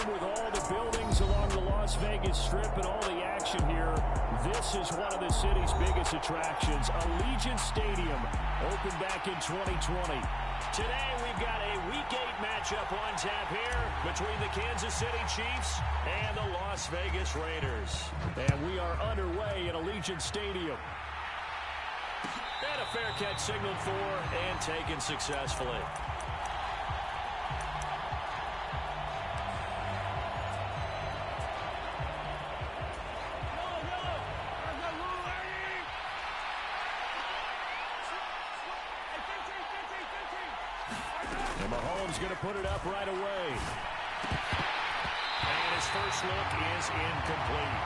Stadium with all the buildings along the Las Vegas Strip and all the action here. This is one of the city's biggest attractions. Allegiant Stadium opened back in 2020. Today we've got a Week 8 matchup on tap here between the Kansas City Chiefs and the Las Vegas Raiders. And we are underway at Allegiant Stadium. And a fair catch signaled for and taken successfully. And Mahomes going to put it up right away. And his first look is incomplete.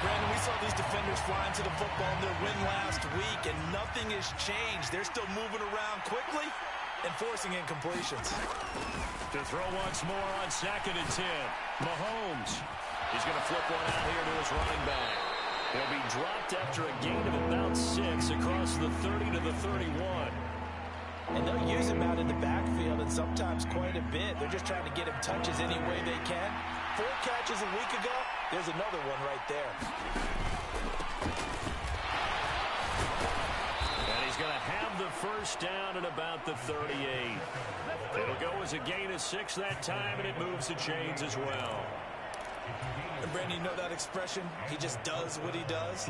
Brandon, we saw these defenders flying to the football in their win last week, and nothing has changed. They're still moving around quickly and forcing incompletions. To throw once more on 2nd and 10. Mahomes. He's going to flip one out here to his running back. He'll be dropped after a gain of about 6 across the 30 to the 31. And they'll use him out in the backfield, and sometimes quite a bit. They're just trying to get him touches any way they can. 4 catches a week ago. There's another one right there. And he's going to have the first down at about the 38. It'll go as a gain of 6 that time, and it moves the chains as well. And Brandon, you know that expression? He just does what he does.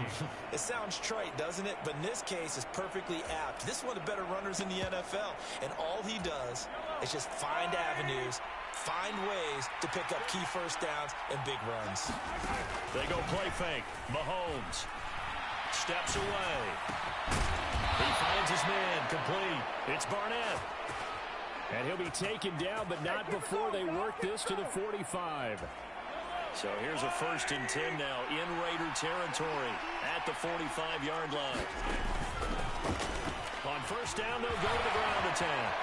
It sounds trite, doesn't it? But in this case, it's perfectly apt. This is one of the better runners in the NFL. And all he does is just find avenues, find ways to pick up key first downs and big runs. They go play fake. Mahomes steps away. He finds his man complete. It's Barnett. And he'll be taken down, but not before they work this to the 45. So here's a 1st and 10 now in Raider territory at the 45-yard line. On 1st down, they'll go to the ground attack.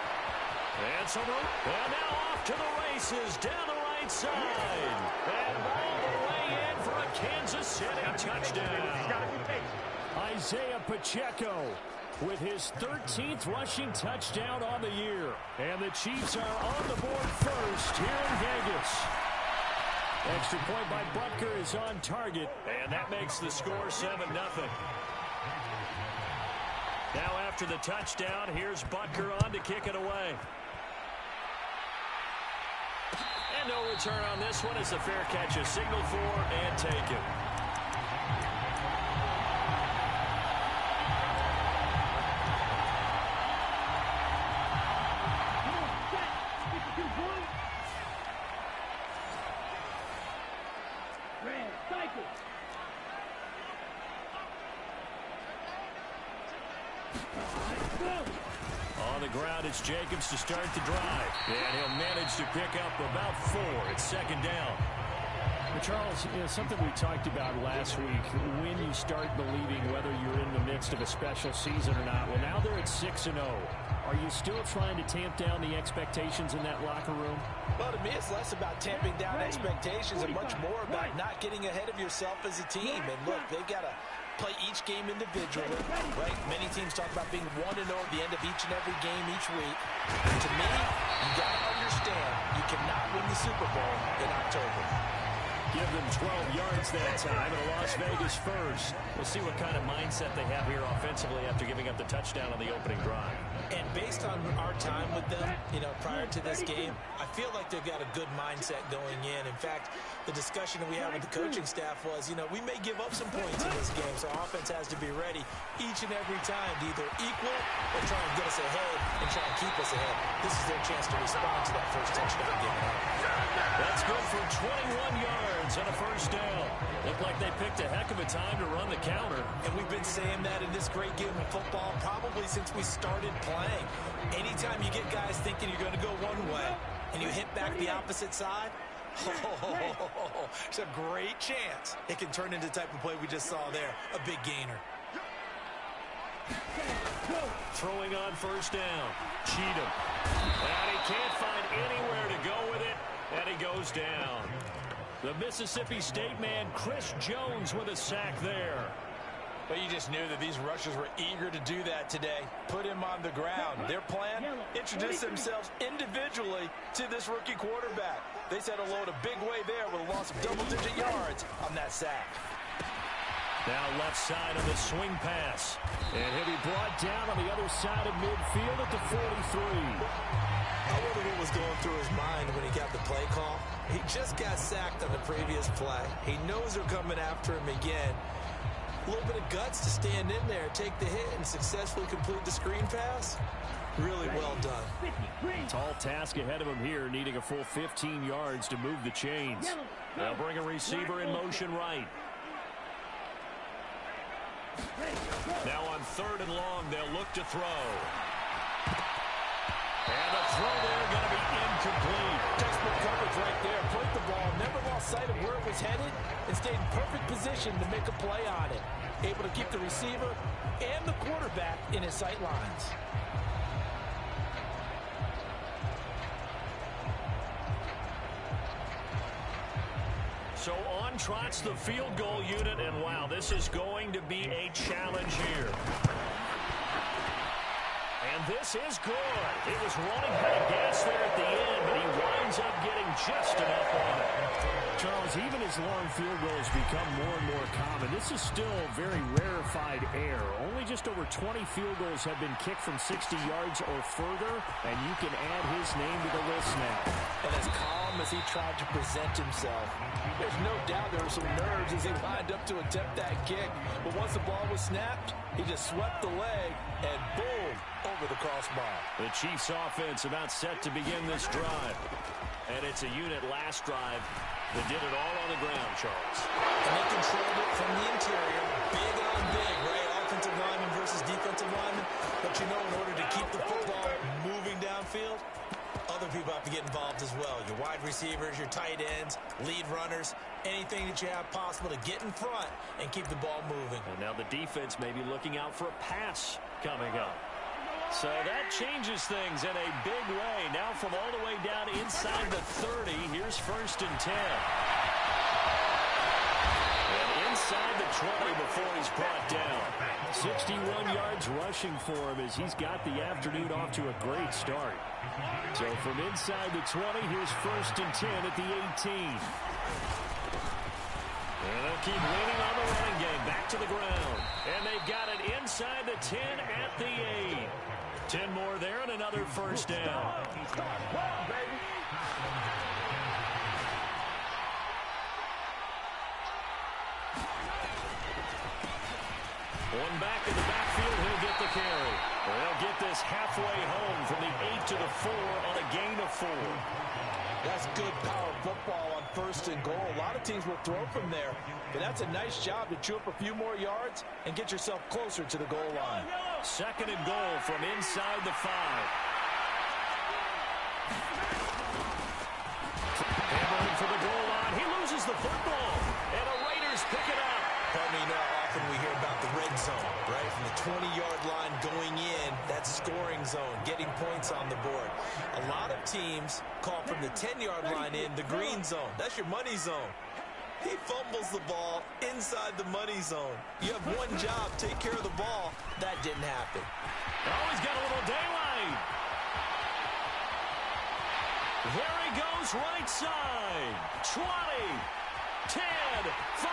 And some room. And now off to the races down the right side. And all the way in for a Kansas City touchdown. Isaiah Pacheco with his 13th rushing touchdown on the year. And the Chiefs are on the board first here in Vegas. Extra point by Butker is on target, and that makes the score 7-0. Now after the touchdown, here's Butker on to kick it away. And no return on this one as the fair catch is signaled for and taken. On the ground, it's Jacobs to start the drive. And he'll manage to pick up about 4. It's 2nd down. But Charles, something we talked about last week, when you start believing whether you're in the midst of a special season or not. Well, now they're at 6-0. Are you still trying to tamp down the expectations in that locker room? Well, to me, it's less about tamping down expectations and much more about not getting ahead of yourself as a team. And look, they've got to play each game individually, right? Many teams talk about being 1-0 at the end of each and every game each week. To me, you got to understand you cannot win the Super Bowl in October. Give them 12 yards that time, and a Las Vegas first. We'll see what kind of mindset they have here offensively after giving up the touchdown on the opening drive. And based on our time with them, prior to this game, I feel like they've got a good mindset going in. In fact, the discussion that we had with the coaching staff was, we may give up some points in this game, so our offense has to be ready each and every time to either equal or try and get us ahead and try and keep us ahead. This is their chance to respond to that first touchdown given up. That's good for 21 yards and a 1st down. Looked like they picked a heck of a time to run the counter. And we've been saying that in this great game of football probably since we started playing. Anytime you get guys thinking you're going to go one way and you hit back the opposite side, it's a great chance it can turn into the type of play we just saw there, a big gainer. Throwing on 1st down, Cheatham. And he can't find anywhere to go with it, and he goes down. The Mississippi State man, Chris Jones, with a sack there. Well, you just knew that these rushers were eager to do that today. Put him on the ground. Their plan, introduce themselves individually to this rookie quarterback. They said hello in a big way there with a loss of double-digit yards on that sack. Now left side of the swing pass. And he'll be brought down on the other side of midfield at the 43. I wonder what was going through his mind when he got the play call. He just got sacked on the previous play. He knows they're coming after him again. A little bit of guts to stand in there, take the hit, and successfully complete the screen pass. Really well done. Tall task ahead of him here, needing a full 15 yards to move the chains. They'll bring a receiver in motion right. Now on 3rd and long, they'll look to throw. And the throw there going to be incomplete. Textbook coverage right there. Played the ball, never lost sight of where it was headed, and stayed in perfect position to make a play on it. Able to keep the receiver and the quarterback in his sight lines. So on trots the field goal unit, and wow, this is going to be a challenge here. And this is good. It was running out of gas there at the end, but he winds up getting just enough on it. Charles, even as long field goals become more and more common, this is still very rarefied air. Only just over 20 field goals have been kicked from 60 yards or further, and you can add his name to the list now. And as calm as he tried to present himself, there's no doubt there were some nerves as he lined up to attempt that kick. But once the ball was snapped, he just swept the leg, and boom, over the crossbar. The Chiefs offense about set to begin this drive. And it's a unit last drive that did it all on the ground, Charles. And they controlled it from the interior. Big on big, right? Offensive lineman versus defensive lineman. But you know, in order to keep the football moving downfield, other people have to get involved as well. Your wide receivers, your tight ends, lead runners, anything that you have possible to get in front and keep the ball moving. And now the defense may be looking out for a pass coming up. So that changes things in a big way. Now from all the way down inside the 30, here's 1st and 10. And inside the 20 before he's brought down. 61 yards rushing for him as he's got the afternoon off to a great start. So from inside the 20, here's 1st and 10 at the 18. And they'll keep leaning on the running game. Back to the ground. And they've got it inside the 10 at the 8. 10 more there and another 1st down. One back in the backfield, he'll get the carry. They'll get this halfway home from the 8 to the 4 on a gain of 4. That's good power football on 1st and goal. A lot of teams will throw from there, but that's a nice job to chew up a few more yards and get yourself closer to the goal line. 2nd and goal from inside the 5. Hammering for the goal line. He loses the football, and the Raiders pick it up. Pardon me, you know how often we hear about the red zone, right? From the 20-yard line going in, that's scoring zone, getting points on the board. A lot of teams call from the 10-yard line in the green zone. That's your money zone. He fumbles the ball inside the money zone. You have one job, take care of the ball. That didn't happen. Oh, he's got a little daylight. There he goes right side. 20, 10, 5.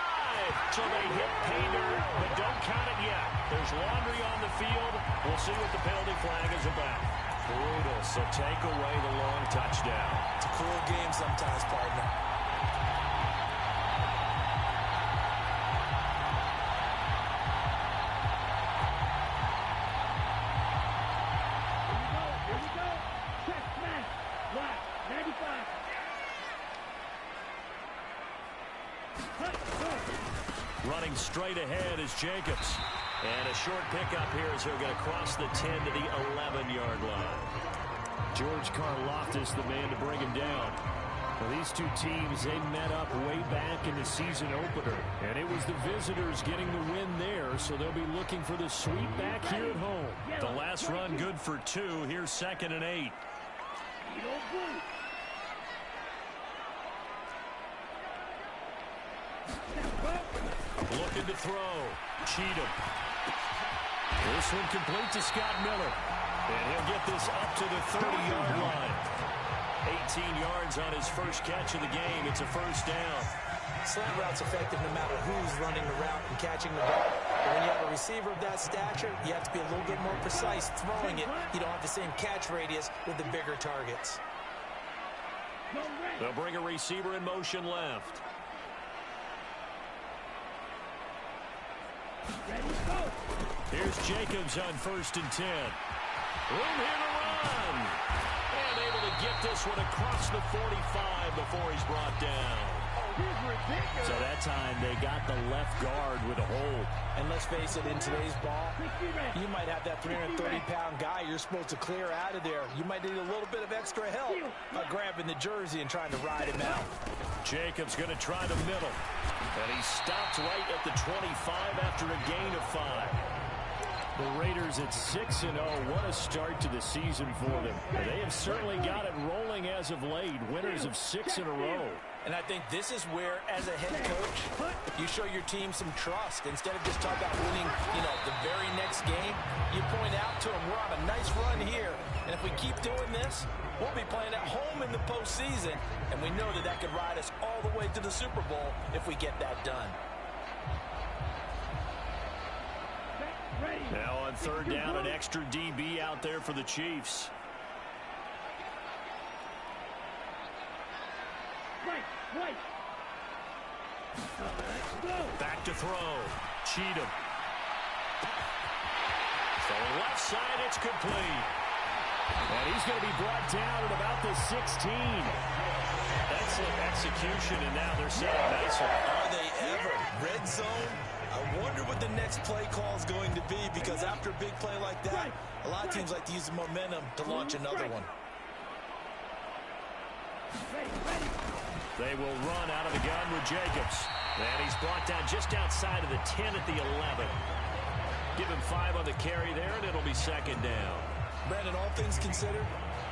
So they hit pay dirt, but don't count it yet. There's laundry on the field. We'll see what the penalty flag is about. Brutal, so take away the long touchdown. It's a cruel game sometimes, partner. Running straight ahead is Jacobs. And a short pickup here as he'll get across the 10 to the 11-yard line. George Karlaftis, the man to bring him down. Well, these two teams, they met up way back in the season opener. And it was the visitors getting the win there, so they'll be looking for the sweep back here at home. The last run good for 2. Here's 2nd and 8. Looking to throw. Cheatham. This one complete to Scott Miller. And he'll get this up to the 30-yard line. 18 yards on his first catch of the game. It's a first down. Slant route's effective no matter who's running the route and catching the ball. But when you have a receiver of that stature, you have to be a little bit more precise throwing it. You don't have the same catch radius with the bigger targets. They'll bring a receiver in motion left. Here's Jacobs on 1st and 10. Room here to run. And able to get this one across the 45 before he's brought down. So that time they got the left guard with a hold. And let's face it, in today's ball, you might have that 330-pound guy you're supposed to clear out of there. You might need a little bit of extra help by grabbing the jersey and trying to ride him out. Jacobs going to try the middle. And he stopped right at the 25 after a gain of 5. The Raiders at 6-0. What a start to the season for them. They have certainly got it rolling as of late. Winners of 6 in a row. And I think this is where, as a head coach, you show your team some trust. Instead of just talking about winning, the very next game, you point out to them, we're on a nice run here. And if we keep doing this, we'll be playing at home in the postseason. And we know that could ride us all the way to the Super Bowl if we get that done. Now on 3rd down, an extra DB out there for the Chiefs. Back to throw. Cheatham. So left side, it's complete. And he's going to be brought down at about the 16. Excellent execution, and now they're set up nicely. Are they ever? Red zone? I wonder what the next play call is going to be, because after a big play like that, a lot of teams like to use the momentum to launch another one. They will run out of the gun with Jacobs. And he's brought down just outside of the 10 at the 11. Give him 5 on the carry there, and it'll be 2nd down. Brandon, all things considered,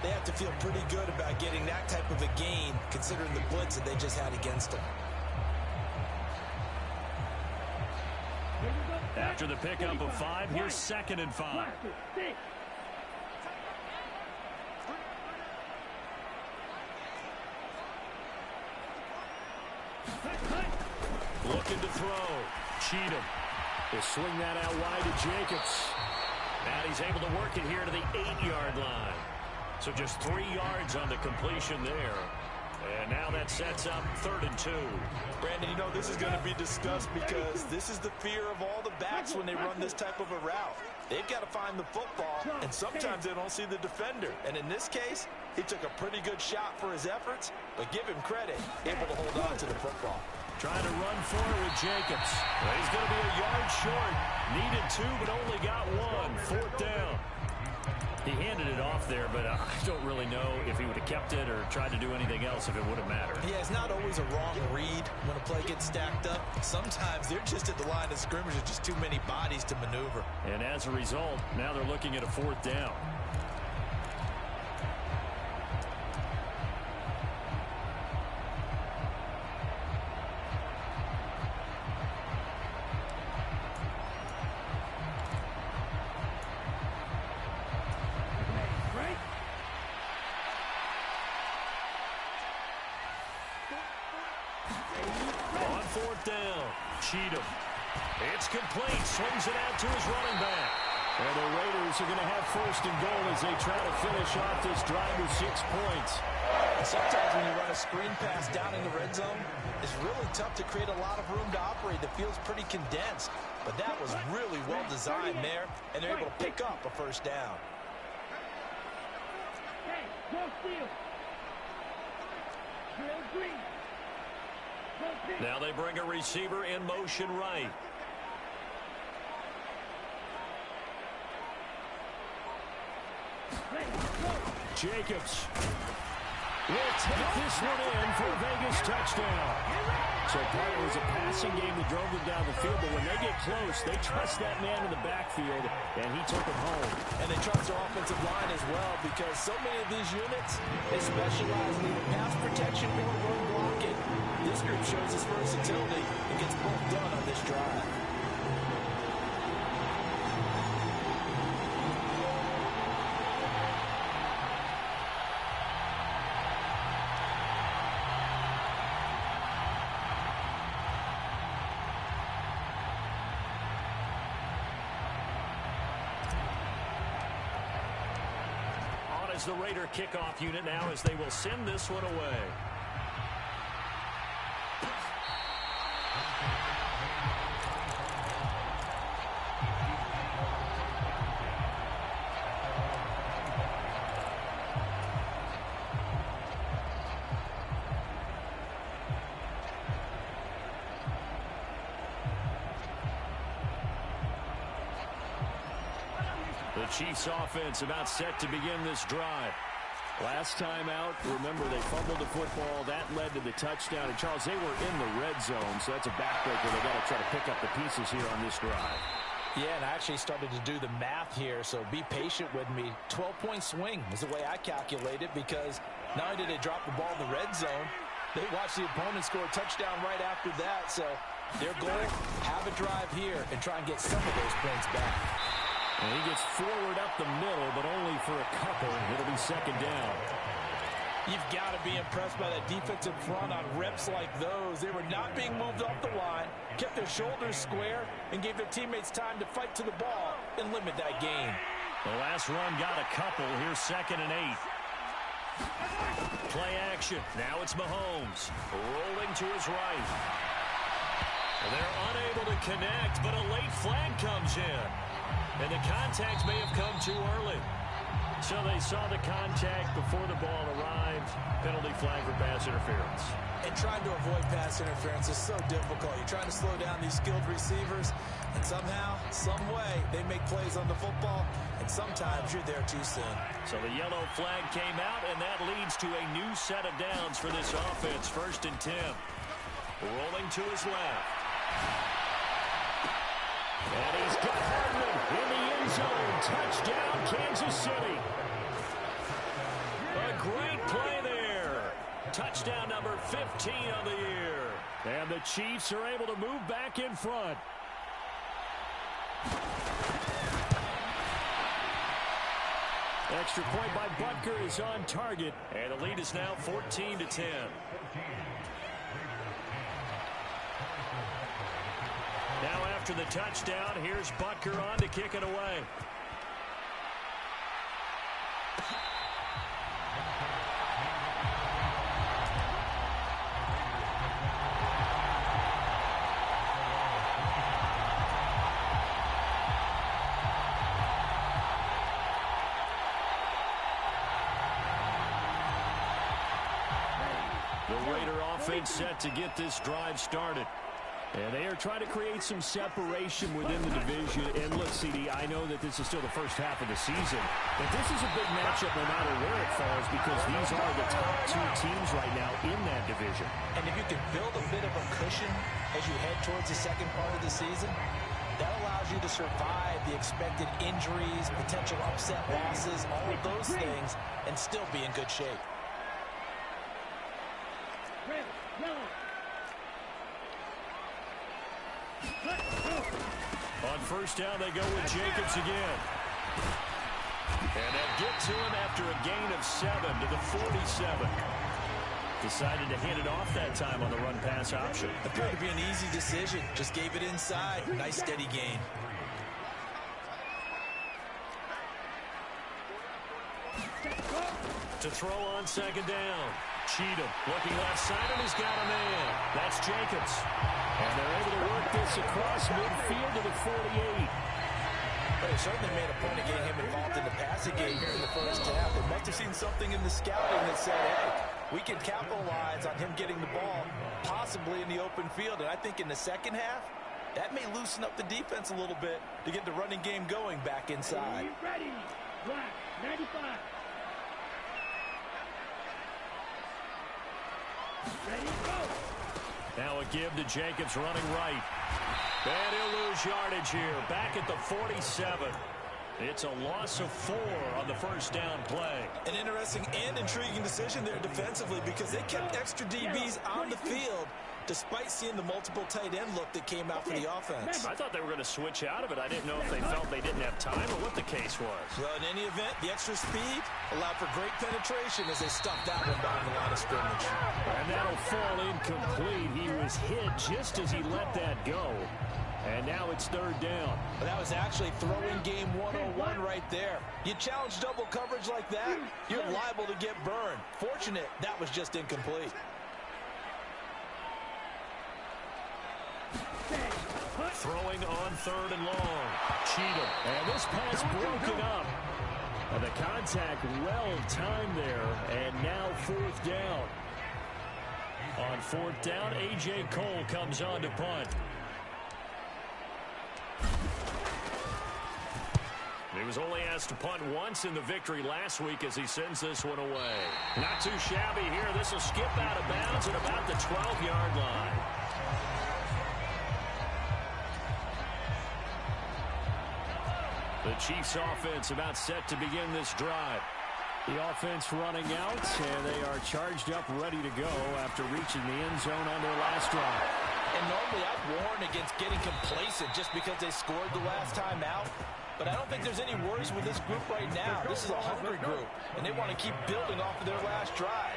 they have to feel pretty good about getting that type of a gain, considering the blitz that they just had against them. After the pickup of 5, here's 2nd and 5. Looking to throw. Cheatham will swing that out wide to Jacobs. And he's able to work it here to the 8-yard line. So just 3 yards on the completion there. And now that sets up 3rd and 2. Brandon, this is going to be discussed because this is the fear of all the backs when they run this type of a route. They've got to find the football, and sometimes they don't see the defender. And in this case, he took a pretty good shot for his efforts, but give him credit, able to hold on to the football. Trying to run for it with Jacobs. Well, he's going to be a yard short. Needed 2, but only got 1. 4th down. He handed it off there, but I don't really know if he would have kept it or tried to do anything else if it would have mattered. Yeah, it's not always a wrong read when a play gets stacked up. Sometimes they're just at the line of scrimmage with just too many bodies to maneuver. And as a result, now they're looking at a 4th down. Cheatham. It's complete. Swings it out to his running back. And the Raiders are going to have 1st and goal as they try to finish off this drive with 6 points. And sometimes when you run a screen pass down in the red zone, it's really tough to create a lot of room to operate. The field's pretty condensed. But that was really well designed there, and they're able to pick up a 1st down. Now they bring a receiver in motion right. Jacobs will take this one in for a Vegas touchdown. So part of it was a passing game that drove them down the field, but when they get close, they trust that man in the backfield, and he took it home. And they trust their offensive line as well, because so many of these units, they specialize in either pass protection or run blocking. This group shows its versatility and gets both done on this drive. as the Raider kickoff unit now as they will send this one away. The Chiefs offense about set to begin this drive. Last time out, remember they fumbled the football. That led to the touchdown. And Charles, they were in the red zone, so that's a backbreaker. They got to try to pick up the pieces here on this drive. Yeah, and I actually started to do the math here, so be patient with me. 12-point swing is the way I calculate it, because not only did they drop the ball in the red zone, they watched the opponent score a touchdown right after that. So their goal, have a drive here and try and get some of those points back. And he gets forward up the middle, but only for a couple. It'll be second down. You've got to be impressed by that defensive front on reps like those. They were not being moved off the line, kept their shoulders square, and gave their teammates time to fight to the ball and limit that gain. The last run got a couple. Here's 2nd and 8. Play action. Now it's Mahomes. Rolling to his right. They're unable to connect, but a late flag comes in. And the contact may have come too early. So they saw the contact before the ball arrived. Penalty flag for pass interference. And trying to avoid pass interference is so difficult. You're trying to slow down these skilled receivers, and somehow, some way, they make plays on the football, and sometimes you're there too soon. So the yellow flag came out, and that leads to a new set of downs for this offense. 1st and 10. Rolling to his left. And he's got Hardman in the end zone. Touchdown, Kansas City. A great play there. Touchdown number 15 on the year. And the Chiefs are able to move back in front. Extra point by Butker is on target. And the lead is now 14-10. Now after the touchdown, here's Butker on to kick it away. The Raider offense set to get this drive started. And they are trying to create some separation within the division. And look, CD, I know that this is still the first half of the season, but this is a big matchup no matter where it falls, because these are the top 2 teams right now in that division. And if you can build a bit of a cushion as you head towards the second part of the season, that allows you to survive the expected injuries, potential upset losses, all of those things, and still be in good shape. On 1st down, they go with Jacobs again. And they'll get to him after a gain of 7 to the 47. Decided to hand it off that time on the run-pass option. Appeared to be an easy decision. Just gave it inside. Nice, steady gain. To throw on 2nd down. Cheatham looking left side, and he's got a man. That's Jacobs. And they're able to work this across midfield to the 48. But they certainly made a point of getting him involved in the passing game here in the first half. They must have seen something in the scouting that said, hey, we can capitalize on him getting the ball, possibly in the open field. And I think in the second half, that may loosen up the defense a little bit to get the running game going back inside. Ready, black, 95. Ready, go. Now a give to Jacobs running right. And he'll lose yardage here. Back at the 47. It's a loss of 4 on the 1st down play. An interesting and intriguing decision there defensively, because they kept extra DBs on the field despite seeing the multiple tight end look that came out for the offense. I thought they were going to switch out of it. I didn't know if they felt they didn't have time or what the case was. Well, in any event, the extra speed allowed for great penetration as they stuffed that one behind the line of scrimmage. And that'll fall incomplete. He was hit just as he let that go. And now it's third down. But that was actually throwing game 101 right there. You challenge double coverage like that, you're liable to get burned. Fortunate that was just incomplete. Throwing on third and long. Cheatham. And this pass broken up. And the contact well timed there. And now fourth down. On fourth down, A.J. Cole comes on to punt. He was only asked to punt once in the victory last week as he sends this one away. Not too shabby here. This will skip out of bounds at about the 12-yard line. The Chiefs offense about set to begin this drive. The offense running out, and they are charged up, ready to go after reaching the end zone on their last drive. And normally I'd warn against getting complacent just because they scored the last time out. But I don't think there's any worries with this group right now. This is a hungry group, and they want to keep building off of their last drive.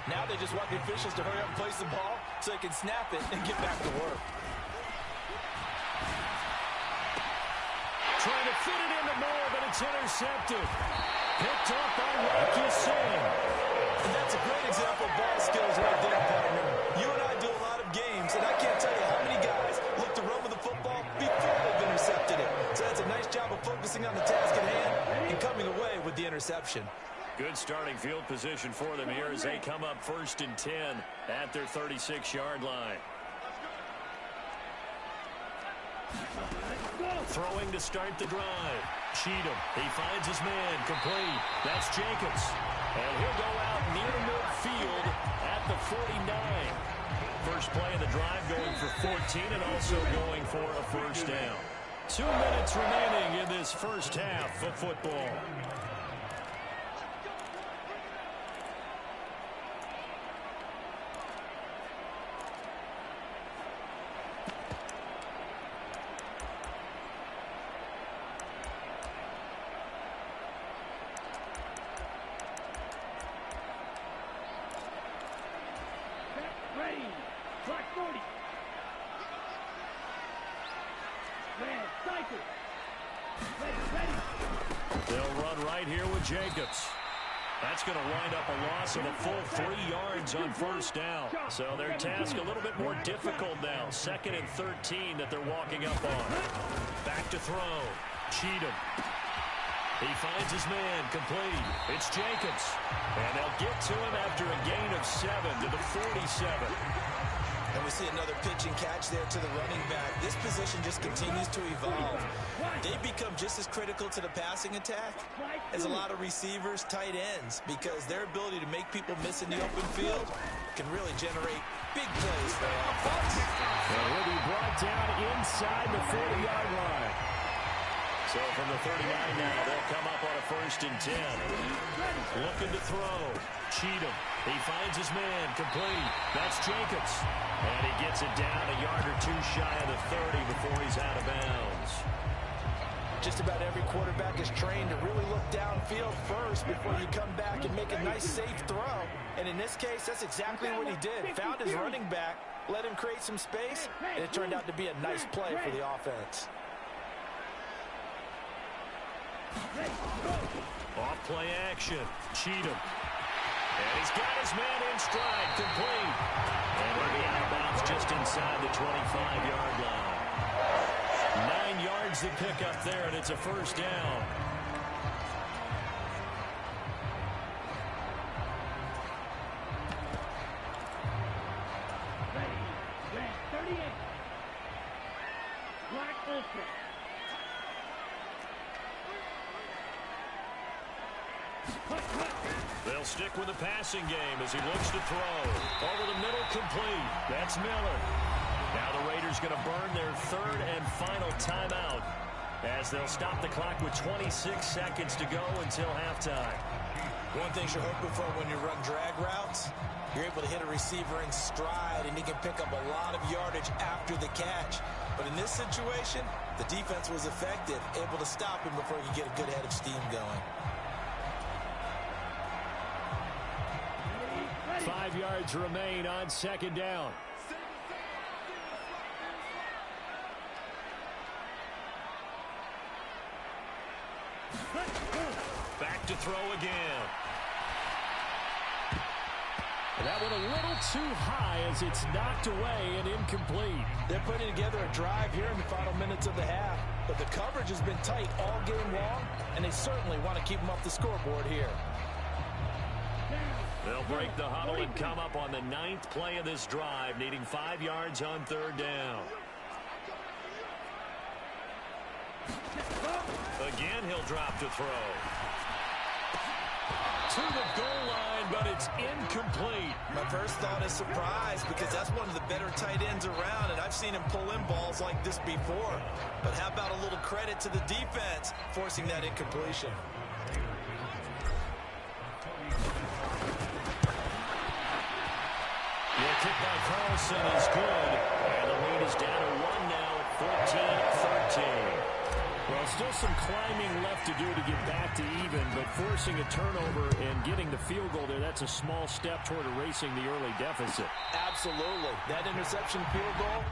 Now they just want the officials to hurry up and place the ball so they can snap it and get back to work. Trying to fit it into Moore, but it's intercepted. Picked up by Rfl Kc. And that's a great example of ball skills right there, partner. You and I do a lot of games, and I can't tell you how many guys look to run with the football before they've intercepted it. So that's a nice job of focusing on the task at hand and coming away with the interception. Good starting field position for them here as they come up 1st and 10 at their 36-yard line. Throwing to start the drive. Cheatham, he finds his man, complete. That's Jacobs. And he'll go out near midfield at the 49. First play of the drive going for 14 and also going for a first down. 2 minutes remaining in this first half of football. Ready. Clock 40. Red, cycle. Ready. They'll run right here with Jacobs. That's going to wind up a loss of a full 3 yards on first down. So their task a little bit more difficult now. 2nd and 13 that they're walking up on. Back to throw. Cheatham. He finds his man, complete. It's Jacobs. And they'll get to him after a gain of 7 to the 47. And we see another pitch and catch there to the running back. This position just continues to evolve. They become just as critical to the passing attack as a lot of receivers, tight ends, because their ability to make people miss in the open field can really generate big plays for the offense. And he'll be brought down inside the 40-yard line. So from the 39 now, they'll come up on a 1st and 10. Looking to throw. Cheatham. He finds his man, complete. That's Jacobs. And he gets it down a yard or two shy of the 30 before he's out of bounds. Just about every quarterback is trained to really look downfield first before you come back and make a nice, safe throw. And in this case, that's exactly what he did. Found his running back, let him create some space, and it turned out to be a nice play for the offense. Off play action. Cheatham. And he's got his man in stride, complete. And he'll be out of bounds just inside the 25-yard line. 9 yards to pick up there, and it's a first down. Ready. Red, 38. Black Ultra. They'll stick with the passing game as he looks to throw. Over the middle, complete. That's Miller. Now the Raiders going to burn their 3rd and final timeout as they'll stop the clock with 26 seconds to go until halftime. One thing you're hoping for when you run drag routes, you're able to hit a receiver in stride, and he can pick up a lot of yardage after the catch. But in this situation, the defense was effective, able to stop him before he could get a good head of steam going. 5 yards remain on second down. Back to throw again. That one a little too high as it's knocked away and incomplete. They're putting together a drive here in the final minutes of the half, but the coverage has been tight all game long, and they certainly want to keep them off the scoreboard here. They'll break the huddle and come up on the 9th play of this drive, needing 5 yards on third down. Again, he'll drop to throw. To the goal line, but it's incomplete. My first thought is surprise, because that's one of the better tight ends around, and I've seen him pull in balls like this before. But how about a little credit to the defense forcing that incompletion? The kick by Carlson is good, and the lead is down to 1 now at 14-13. Well, still some climbing left to do to get back to even, but forcing a turnover and getting the field goal there, that's a small step toward erasing the early deficit. Absolutely. That interception field goal.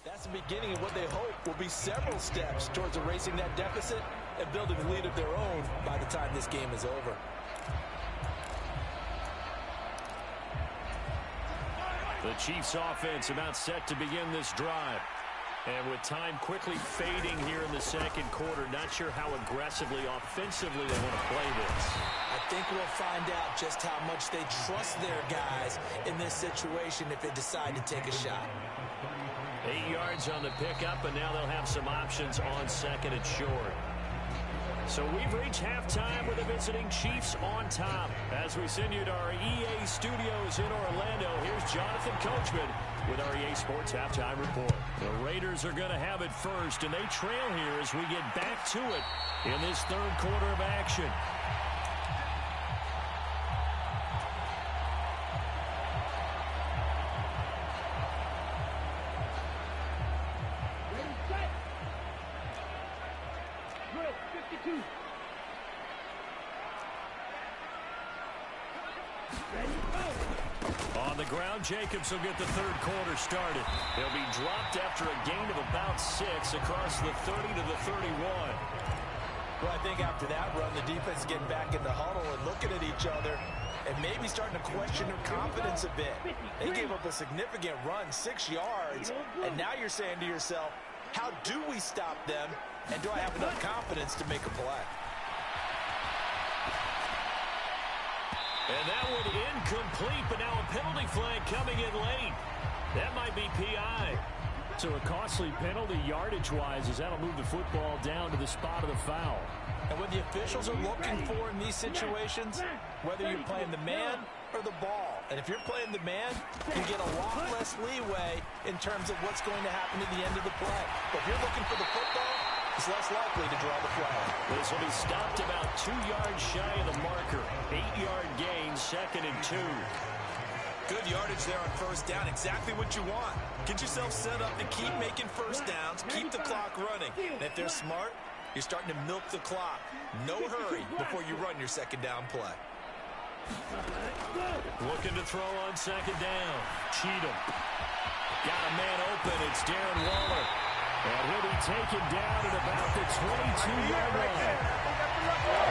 That's the beginning of what they hope will be several steps towards erasing that deficit and building a lead of their own by the time this game is over. The Chiefs offense about set to begin this drive. And with time quickly fading here in the second quarter, not sure how aggressively, offensively they want to play this. I think we'll find out just how much they trust their guys in this situation if they decide to take a shot. 8 yards on the pickup, and now they'll have some options on second and short. So we've reached halftime with the visiting Chiefs on top. As we send you to our EA studios in Orlando, here's Jonathan Coachman with our EA Sports Halftime Report. The Raiders are going to have it first, and they trail here as we get back to it in this third quarter of action. On the ground, Jacobs will get the third quarter started. He'll be dropped after a gain of about 6 across the 30 to the 31. Well, I think after that run, the defense is getting back in the huddle and looking at each other and maybe starting to question their confidence a bit. They gave up a significant run, 6 yards, and now you're saying to yourself, how do we stop them, and do I have enough confidence to make a play? And that one incomplete, but now a penalty flag coming in late. That might be PI. So a costly penalty yardage-wise, as that'll move the football down to the spot of the foul. And what the officials are looking for in these situations, whether you're playing the man or the ball, and if you're playing the man, you get a lot less leeway in terms of what's going to happen at the end of the play. But if you're looking for the football, it's less likely to draw the flag. This will be stopped about 2 yards shy of the marker. 8-yard gain, second and 2. Good yardage there on first down. Exactly what you want. Get yourself set up to keep making first downs, keep the clock running. And if they're smart, you're starting to milk the clock. No hurry before you run your second down play. Looking to throw on second down. Cheatham. Got a man open. It's Darren Waller. And he'll be taken down at about the 22-yard line.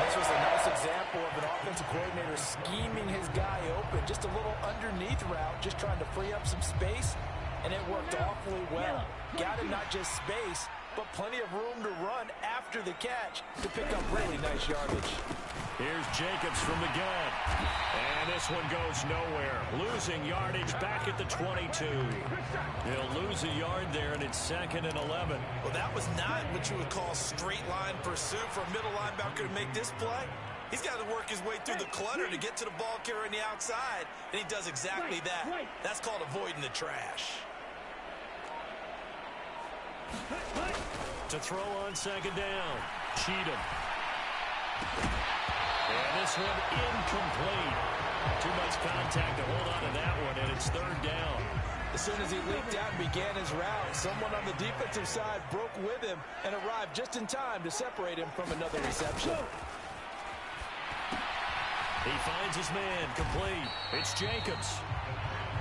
This was a nice example of an offensive coordinator scheming his guy open. Just a little underneath route, just trying to free up some space, and it worked awfully well. Got him not just space, but plenty of room to run after the catch to pick up really nice yardage. Here's Jacobs from the gun. And this one goes nowhere. Losing yardage back at the 22. He'll lose a yard there, and it's second and 11. Well, that was not what you would call straight line pursuit for a middle linebacker to make this play. He's got to work his way through the clutter to get to the ball carrier on the outside, and he does exactly that. That's called avoiding the trash. To throw on second down, Cheatham. And this one incomplete. Too much contact to hold on to that one, and it's third down. As soon as he leaped out and began his route, someone on the defensive side broke with him and arrived just in time to separate him from another reception. He finds his man, complete. It's Jacobs.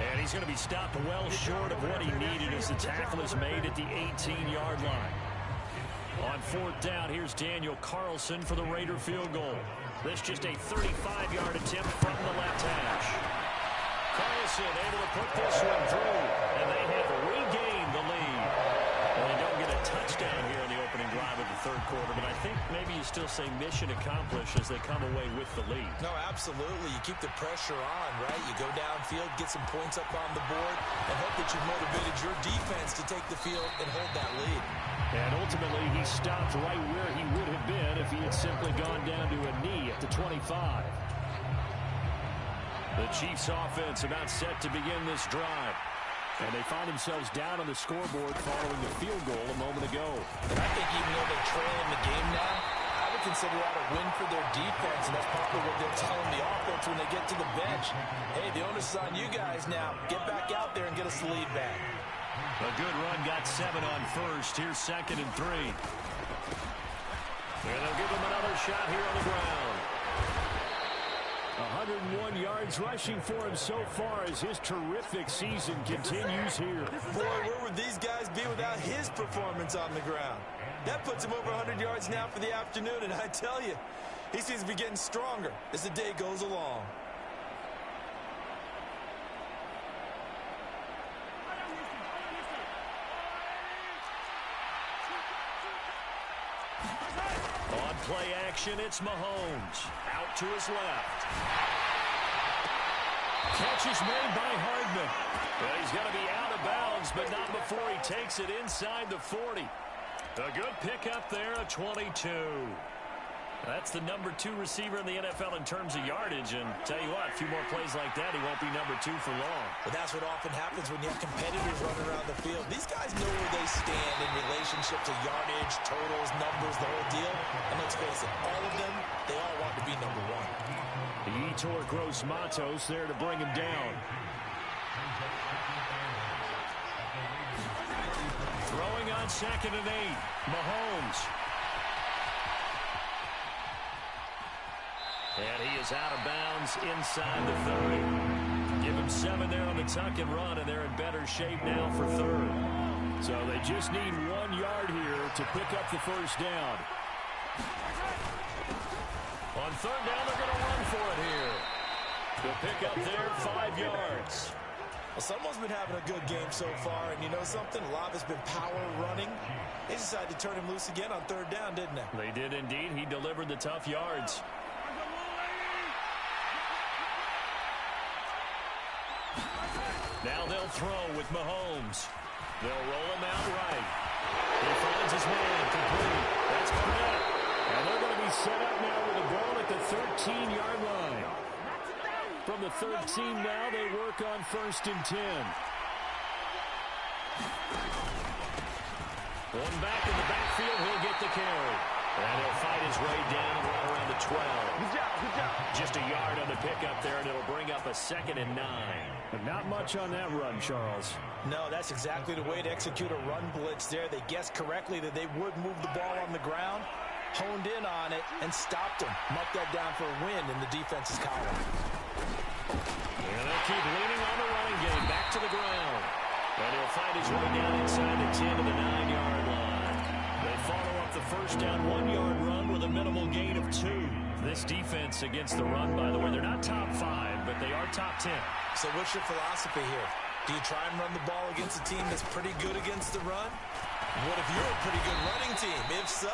And he's going to be stopped well short of what he needed as the tackle is made at the 18-yard line. On fourth down, here's Daniel Carlson for the Raider field goal. This just a 35-yard attempt from the left hash. Carlson able to put this one through, and they have regained the lead. Well, they don't get a touchdown here in the opening drive of the third quarter, but I think maybe you still say mission accomplished as they come away with the lead. No, absolutely. You keep the pressure on, right? You go downfield, get some points up on the board, and hope that you've motivated your defense to take the field and hold that lead. And ultimately, he stopped right where he would have been if he had simply gone down to a knee at the 25. The Chiefs offense about set to begin this drive. And they find themselves down on the scoreboard following the field goal a moment ago. And I think even though they're trailing the game now, I would consider that a win for their defense, and that's probably what they're telling the offense when they get to the bench. Hey, the onus is on you guys now. Get back out there and get us the lead back. A good run, got 7 on first. Here's 2nd and 3. And they'll give him another shot here on the ground. 101 yards rushing for him so far as his terrific season continues here. Boy, where would these guys be without his performance on the ground? That puts him over 100 yards now for the afternoon, and I tell you, he seems to be getting stronger as the day goes along. On play action, it's Mahomes. Out to his left. Catch is made by Hardman. Well, he's going to be out of bounds, but not before he takes it inside the 40. A good pickup there, a 22. That's the number 2 receiver in the NFL in terms of yardage. And tell you what, a few more plays like that, he won't be number 2 for long. But that's what often happens when you have competitors running around the field. These guys know where they stand in relationship to yardage, totals, numbers, the whole deal. And let's face it, all of them, they all want to be number 1. The Yetur Gross-Matos there to bring him down. Throwing on 2nd and 8. Mahomes. And he is out of bounds inside the 30. Give him 7 there on the tuck and run, and they're in better shape now for 3rd. So they just need 1 yard here to pick up the first down. On 3rd down, they're going to run for it here. The pickup there, 5 yards. Well, someone's been having a good game so far, and you know something? A lot has been power running. They decided to turn him loose again on 3rd down, didn't they? They did indeed. He delivered the tough yards. Now they'll throw with Mahomes. They'll roll him out right. He finds his man, complete. That's correct. And they're going to be set up now with the ball at the 13-yard line. From the 13 now, they work on 1st and 10. One back in the backfield, he'll get the carry. And he'll fight his way down right around the 12. Good job. Just a yard on the pickup there, and it'll bring up a 2nd and 9. But not much on that run, Charles. No, that's exactly the way to execute a run blitz there. They guessed correctly that they would move the ball on the ground, honed in on it, and stopped him. Mark that down for a win in the defense's column. And they'll keep leaning on the running game. Back to the ground. And he'll fight his way down inside the 10 to the 9-yard line. They follow up the first down 1-yard run with a minimal gain of 2. This defense against the run, by the way, they're not top 5, but they are top 10. So what's your philosophy here? Do you try and run the ball against a team that's pretty good against the run? What if you're a pretty good running team? If so,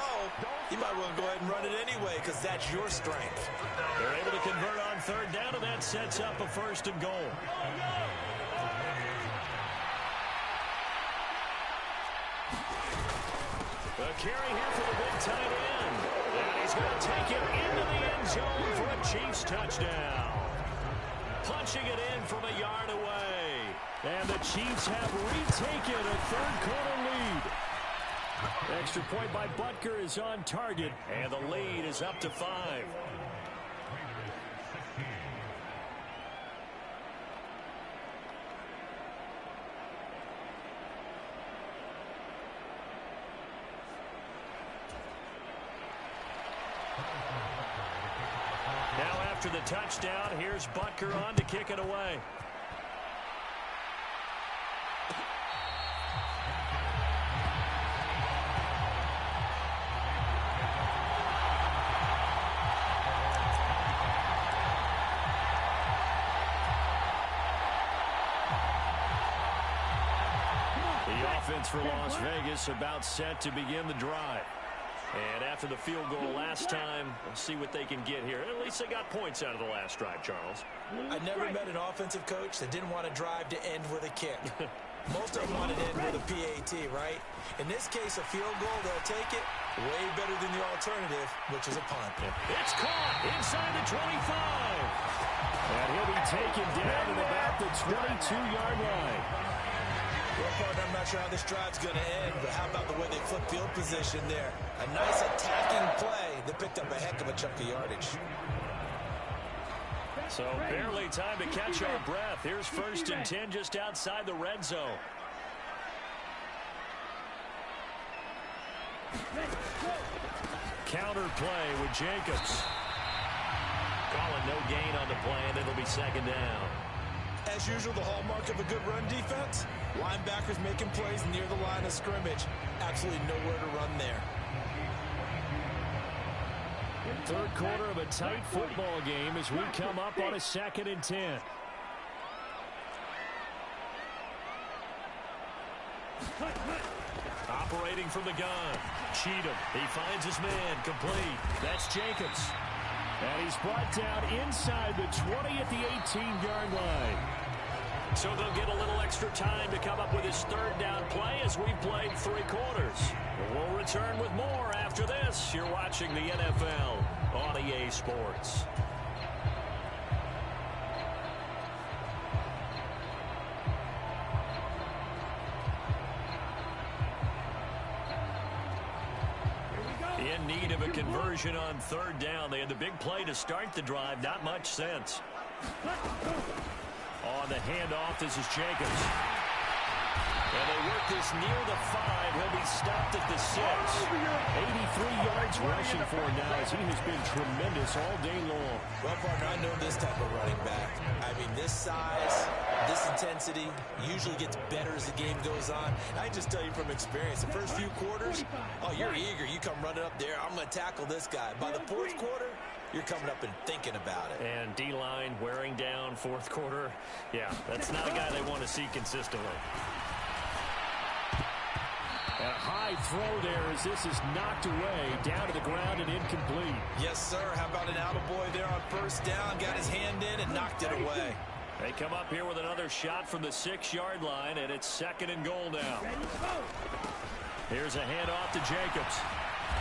you might want to go ahead and run it anyway because that's your strength. They're able to convert on 3rd down, and that sets up a 1st and goal. A carry here for the big tight end. And he's going to take it into the end zone for a Chiefs touchdown. Punching it in from a yard away. And the Chiefs have retaken a third-quarter lead. Extra point by Butker is on target, and the lead is up to 5. Now after the touchdown, here's Butker on to kick it away. For Las Vegas about set to begin the drive. And after the field goal last time, we'll see what they can get here. At least they got points out of the last drive, Charles. I never met an offensive coach that didn't want to drive to end with a kick. Most of them want to end with a PAT, right? In this case, a field goal, they'll take it way better than the alternative, which is a punt. It's caught inside the 25. And he'll be taken down at about the 22-yard line. Well, partner, I'm not sure how this drive's going to end, but how about the way they flip field position there? A nice attacking play that picked up a heck of a chunk of yardage. So barely time to catch our breath. Here's 1st and 10 just outside the red zone. Counter play with Jacobs. Calling no gain on the play, and it'll be 2nd down. As usual, the hallmark of a good run defense, linebackers making plays near the line of scrimmage. Absolutely nowhere to run there. Third quarter of a tight football game as we come up on a 2nd and 10. Operating from the gun. Cheatham. He finds his man. Complete. That's Jacobs. And he's brought down inside the 20 at the 18-yard line. So they'll get a little extra time to come up with his 3rd down play as we've played 3 quarters. We'll return with more after this. You're watching the NFL on EA Sports. In need of a conversion on 3rd down. They had the big play to start the drive. Not much sense. On the handoff, this is Jacobs. And they work this near the 5. He'll be stopped at the 6. 83 yards rushing for now as he has been tremendous all day long. Well, partner, I know this type of running back. I mean, this size, this intensity usually gets better as the game goes on. I just tell you from experience, the first few quarters, oh, you're eager. You come running up there. I'm going to tackle this guy. By the 4th quarter, you're coming up and thinking about it. And D-line wearing down 4th quarter. Yeah, that's not a guy they want to see consistently. And a high throw there as this is knocked away, down to the ground and incomplete. Yes, sir. How about an attaboy there on 1st down? Got his hand in and knocked it away. They come up here with another shot from the 6-yard line, and it's 2nd and goal now. Here's a handoff to Jacobs.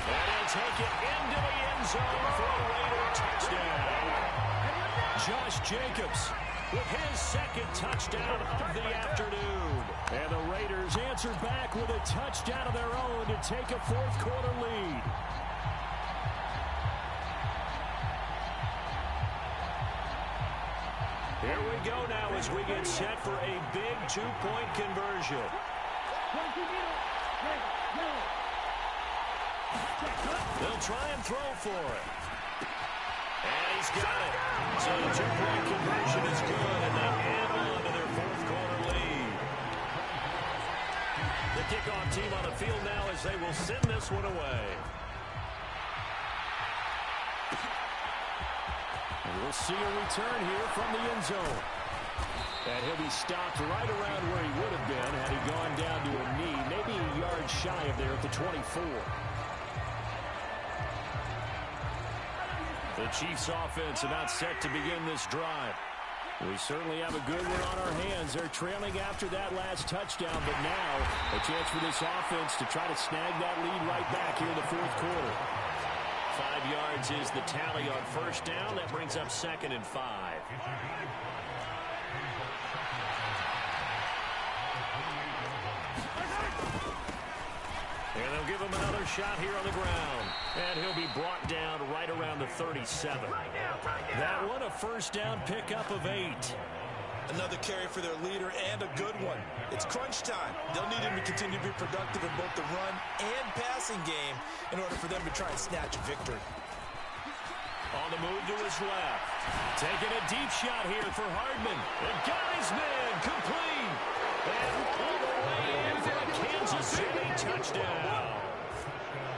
And he'll take it into the end zone for a Raider touchdown. Josh Jacobs with his 2nd touchdown of the afternoon. And the Raiders answer back with a touchdown of their own to take a 4th quarter lead. Here we go now as we get set for a big 2-point conversion. They'll try and throw for it. And he's got it. So the 2-point conversion is good, and they add on to their 4th quarter lead. The kickoff team on the field now as they will send this one away. And we'll see a return here from the end zone. And he'll be stopped right around where he would have been had he gone down to a knee, maybe a yard shy of there at the 24. The Chiefs offense about set to begin this drive. We certainly have a good one on our hands. They're trailing after that last touchdown, but now a chance for this offense to try to snag that lead right back here in the fourth quarter. 5 yards is the tally on first down. That brings up 2nd and 5. And they'll give him another shot here on the ground. And he'll be brought down right around the 37. That one, a first down pickup of 8. Another carry for their leader and a good one. It's crunch time. They'll need him to continue to be productive in both the run and passing game in order for them to try and snatch a victory. On the move to his left. Taking a deep shot here for Hardman. The guy's man complete. And all the way in for a Kansas City touchdown.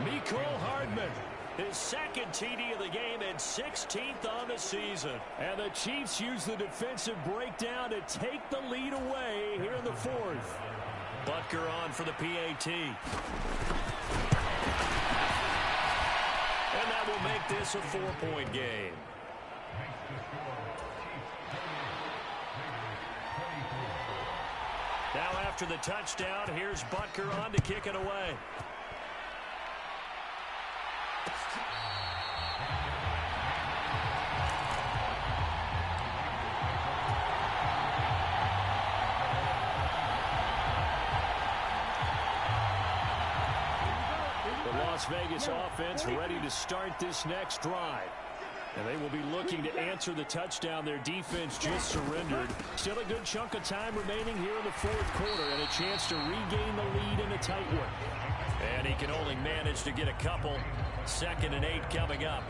Mecole Hardman, his 2nd TD of the game and 16th on the season. And the Chiefs use the defensive breakdown to take the lead away here in the 4th. Butker on for the PAT. And that will make this a 4-point game. Now after the touchdown, here's Butker on to kick it away. The Las Vegas offense ready to start this next drive. And they will be looking to answer the touchdown their defense just surrendered. Still a good chunk of time remaining here in the fourth quarter and a chance to regain the lead in a tight one. And he can only manage to get a couple. 2nd and 8 coming up.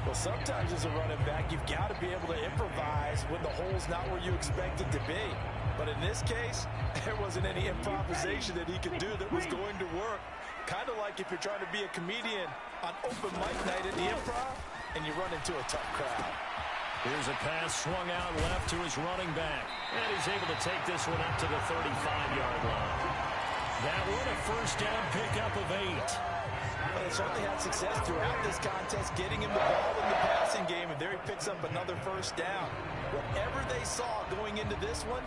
Well, sometimes as a running back, you've got to be able to improvise when the hole's not where you expect it to be. But in this case, there wasn't any improvisation that he could do that was going to work. Kind of like if you're trying to be a comedian on open mic night at the Improv, and you run into a tough crowd. Here's a pass swung out left to his running back. And he's able to take this one up to the 35-yard line. That one, a first down pickup of 8. Well, they certainly had success throughout this contest, getting him the ball in the passing game, and there he picks up another first down. Whatever they saw going into this one,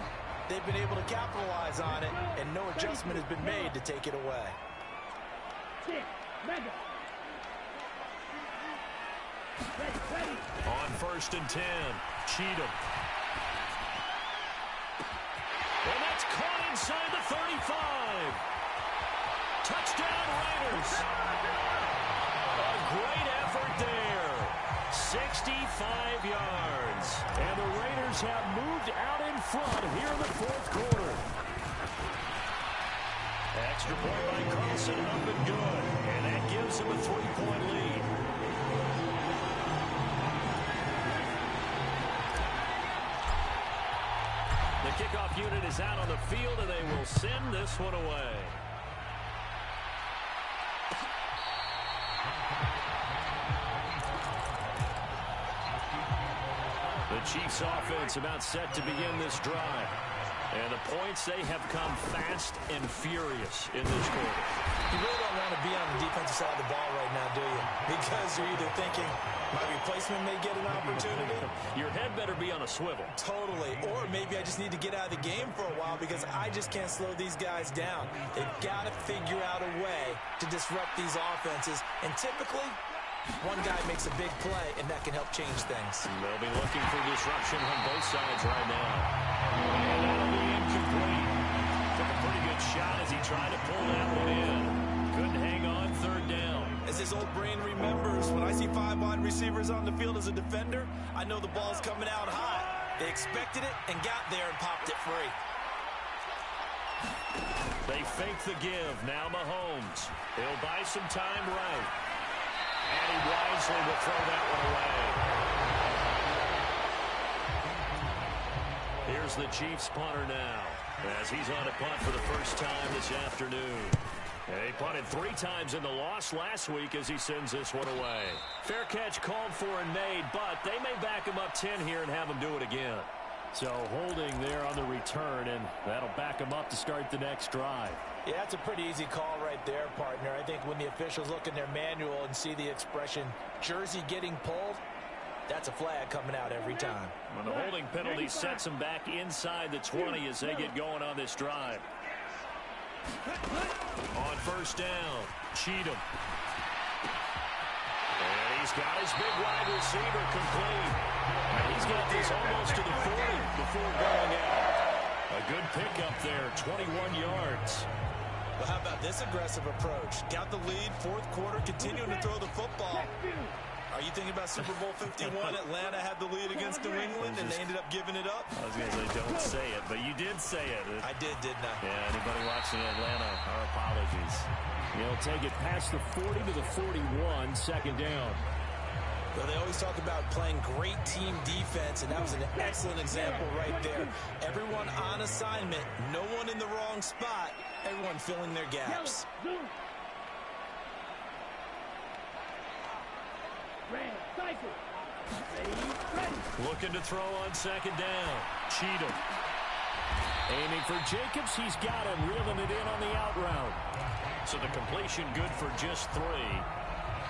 they've been able to capitalize on it, and no adjustment has been made to take it away. On 1st and 10, Cheatham. And that's caught inside the 35. Touchdown Raiders. A great effort there. 65 yards. And the Raiders have moved out in front here in the fourth quarter. Extra point by Carlson, up and good. And that gives him a 3-point lead. The kickoff unit is out on the field, and they will send this one away. The Chiefs offense about set to begin this drive. And the points, they have come fast and furious in this quarter. You really don't want to be on the defensive side of the ball right now, do you? Because you're either thinking, my replacement may get an opportunity. Your head better be on a swivel. Totally. Or maybe I just need to get out of the game for a while because I just can't slow these guys down. They've got to figure out a way to disrupt these offenses. And typically, one guy makes a big play, and that can help change things. They'll be looking for disruption on both sides right now. And that'll be incomplete. Took a pretty good shot as he tried to pull that one in. Couldn't hang on, 3rd down. As his old brain remembers, when I see 5 wide receivers on the field as a defender, I know the ball's coming out high. They expected it and got there and popped it free. They fake the give. Now Mahomes. He'll buy some time right. And he wisely will throw that one away. Here's the Chiefs punter now, as he's on a punt for the first time this afternoon. He punted 3 times in the loss last week as he sends this one away. Fair catch called for and made, but they may back him up 10 here and have him do it again. So holding there on the return, and that'll back him up to start the next drive. Yeah, that's a pretty easy call right there, partner. I think when the officials look in their manual and see the expression jersey getting pulled, That's a flag coming out every time. When the holding penalty sets them back inside the 20 as they get going on this drive. On first down, Cheatham. And he's got his big wide receiver complete. And he's got this almost to the 40 before going out. A good pickup there, 21 yards. Well, how about this aggressive approach? Got the lead, fourth quarter, continuing to throw the football. Are you thinking about Super Bowl 51? Atlanta had the lead against New England, and they ended up giving it up? I was going to say, don't say it, but you did say it. I did, didn't I? Yeah, anybody watching Atlanta, our apologies. He'll take it past the 40 to the 41, second down. Well, they always talk about playing great team defense, and that was an excellent example right there. Everyone on assignment, no one in the wrong spot, everyone filling their gaps. Looking to throw on second down. Cheatham. Aiming for Jacobs. He's got him, reeling it in on the out route. So the completion good for just 3.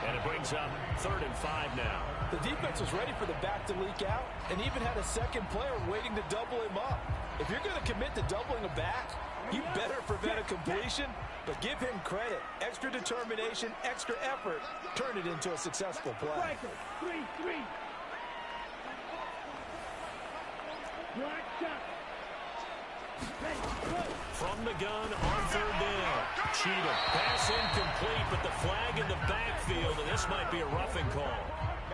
And it brings up 3rd and 5 now. The defense was ready for the back to leak out and even had a second player waiting to double him up. If you're going to commit to doubling a back, you better prevent a completion, but give him credit. Extra determination, extra effort, turn it into a successful play. 3-3. Black shot. From the gun on 3rd down. Cheatham. Pass incomplete, but the flag in the backfield, and this might be a roughing call.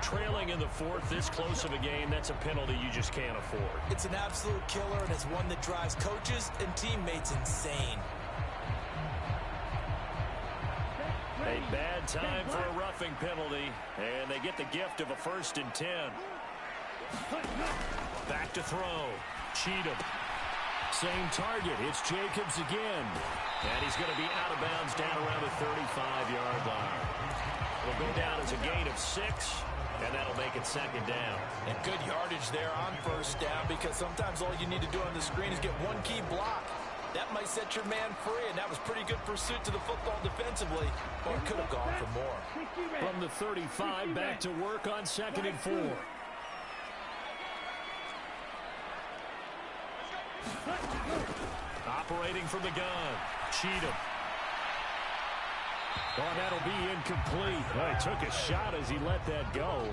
Trailing in the 4th, this close of a game, that's a penalty you just can't afford. It's an absolute killer, and it's one that drives coaches and teammates insane. A bad time for a roughing penalty, and they get the gift of a 1st and 10. Back to throw. Cheatham. Same target. It's Jacobs again. And he's going to be out of bounds down around the 35-yard line. Will go down as a gain of 6, and that'll make it 2nd down. And good yardage there on 1st down, because sometimes all you need to do on the screen is get one key block. That might set your man free, and that was pretty good pursuit to the football defensively, or it could have gone for more. From the 35, back to work on 2nd and 4. Operating from the gun, Cheatham. Oh, that'll be incomplete. Well, he took a shot as he let that go.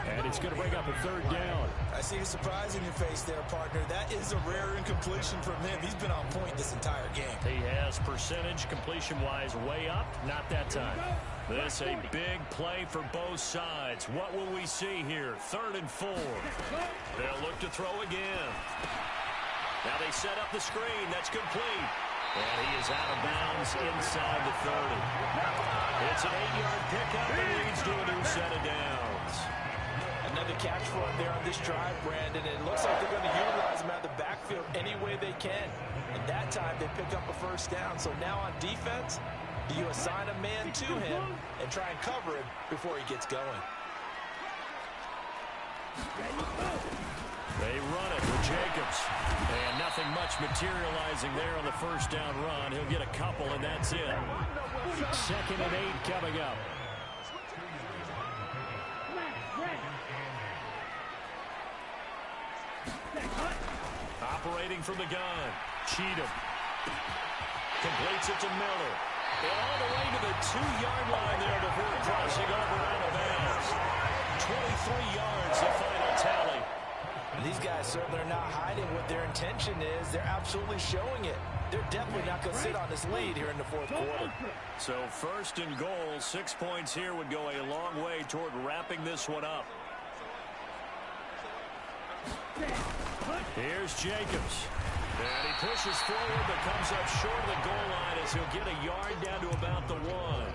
And it's going to bring up a 3rd down. I see a surprise in your face there, partner. That is a rare incompletion from him. He's been on point this entire game. He has percentage completion-wise way up. Not that time. This a big play for both sides. What will we see here? 3rd and 4. They'll look to throw again. Now they set up the screen. That's complete. And he is out of bounds inside the 30. It's an 8-yard pickup and leads to a new set of downs. Another catch for him there on this drive, Brandon. And it looks like they're going to utilize him out of the backfield any way they can. And that time they pick up a 1st down. So now on defense, do you assign a man to him and try and cover him before he gets going? They run it with Jacobs. And nothing much materializing there on the 1st down run. He'll get a couple, and that's it. 2nd and 8 coming up. Operating from the gun, Cheatham. Completes it to Miller. And all the way to the 2-yard line there before crossing over out of bounds. 23 yards, the final tally. These guys certainly are not hiding what their intention is. They're absolutely showing it. They're definitely not going to sit on this lead here in the 4th quarter. So 1st and goal, 6 points here would go a long way toward wrapping this one up. Here's Jacobs. And he pushes forward but comes up short of the goal line as he'll get a yard down to about the 1.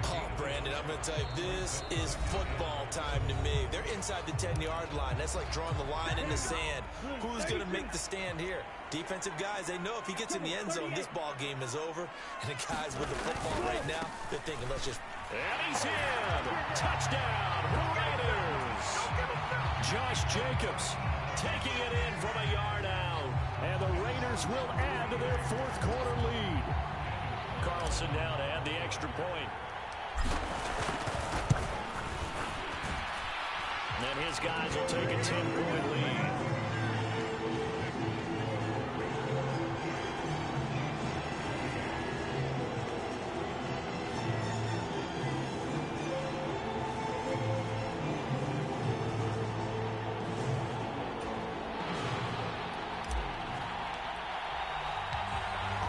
Oh, Brandon, I'm going to tell you, this is football time to me. They're inside the 10-yard line. That's like drawing the line in the sand. Who's going to make the stand here? Defensive guys, they know if he gets in the end zone, this ball game is over. And the guys with the football right now, they're thinking, let's just... And he's in! Touchdown, Raiders! Josh Jacobs taking it in from a yard out. And the Raiders will add to their 4th quarter lead. Carlson now to add the extra point. And his guys will take a 10-point lead.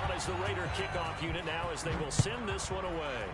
On is the Raider kickoff unit now as they will send this one away.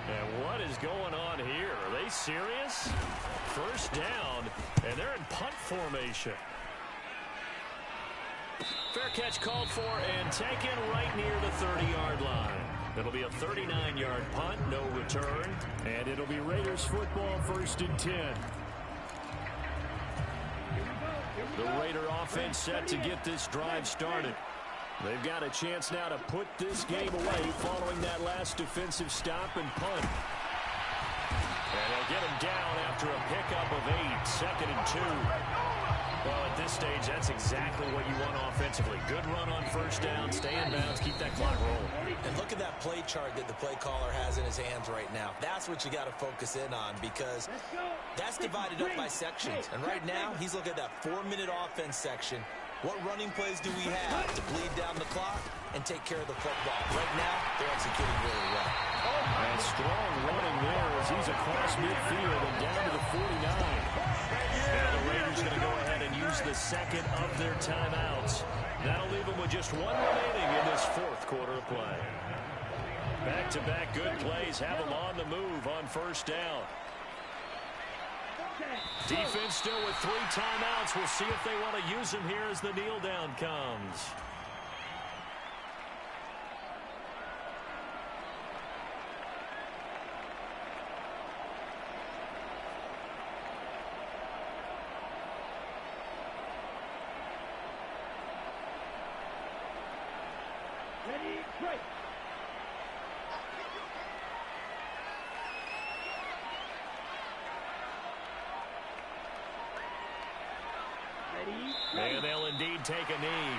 And what is going on here? Are they serious? First down, and they're in punt formation. Fair catch called for and taken right near the 30-yard line. It'll be a 39-yard punt, no return, and it'll be Raiders football, 1st and 10. The Raider offense set to get this drive started. They've got a chance now to put this game away following that last defensive stop and punt. And they'll get him down after a pickup of 8, 2nd and 2. Well, at this stage, that's exactly what you want offensively. Good run on first down, stay in bounds, keep that clock rolling. And look at that play chart that the play caller has in his hands right now. That's what you got to focus in on because that's divided up by sections. And right now, he's looking at that 4-minute offense section. What running plays do we have to bleed down the clock and take care of the football? Right now, they're executing really well. And strong running there as he's across midfield and down to the 49. Now the Raiders going to go ahead and use the second of their timeouts. That'll leave them with just one remaining in this 4th quarter of play. Back-to-back good plays have them on the move on first down. Defense still with 3 timeouts. We'll see if they want to use them here as the kneel down comes. Ready, break. And they'll indeed take a knee.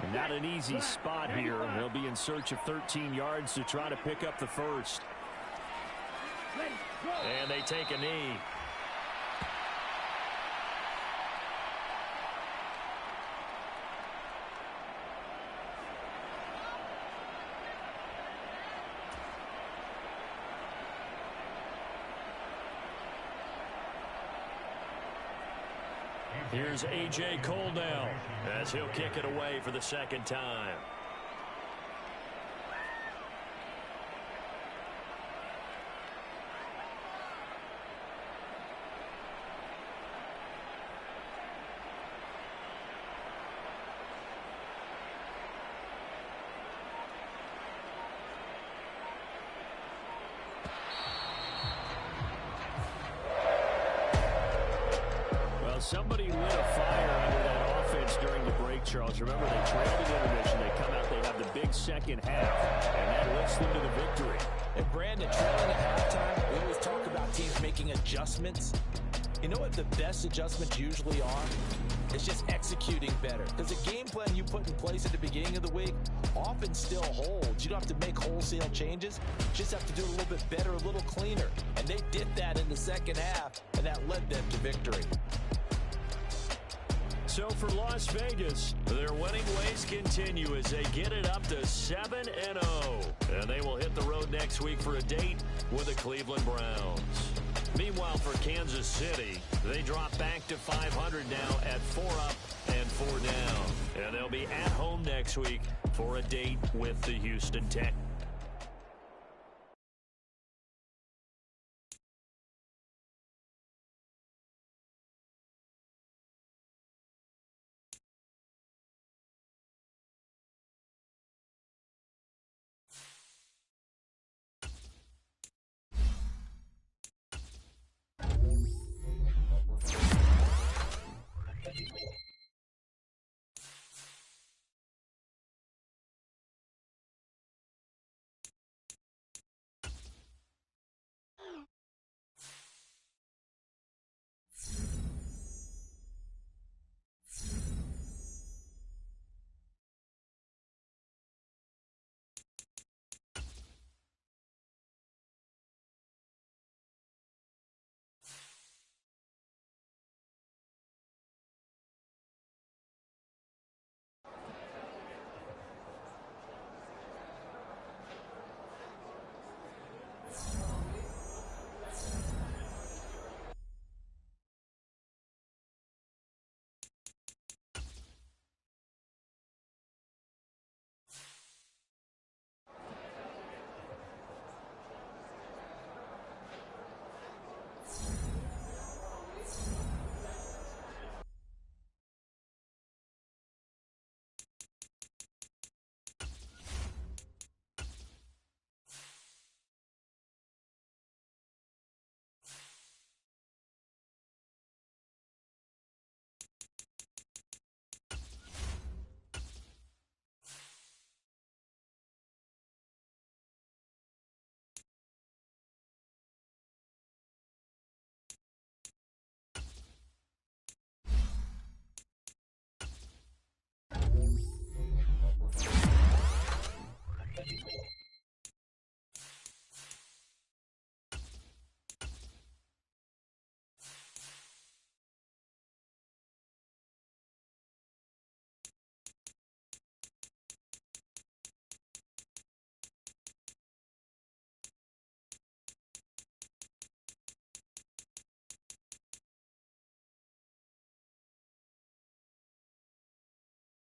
And not an easy spot here. They'll be in search of 13 yards to try to pick up the first. And they take a knee. Here's A.J. Cole now as he'll kick it away for the 2nd time. Somebody lit a fire under that offense during the break, Charles. Remember, they trailed at intermission. They come out, they have the big second half, and that lifts them to the victory. And Brandon, trailing at halftime, we always talk about teams making adjustments. You know what the best adjustments usually are? It's just executing better. Because the game plan you put in place at the beginning of the week often still holds. You don't have to make wholesale changes. You just have to do it a little bit better, a little cleaner. And they did that in the second half, and that led them to victory. So for Las Vegas, their winning ways continue as they get it up to 7-0. And they will hit the road next week for a date with the Cleveland Browns. Meanwhile, for Kansas City, they drop back to 500 now at 4 up and 4 down. And they'll be at home next week for a date with the Houston Texans.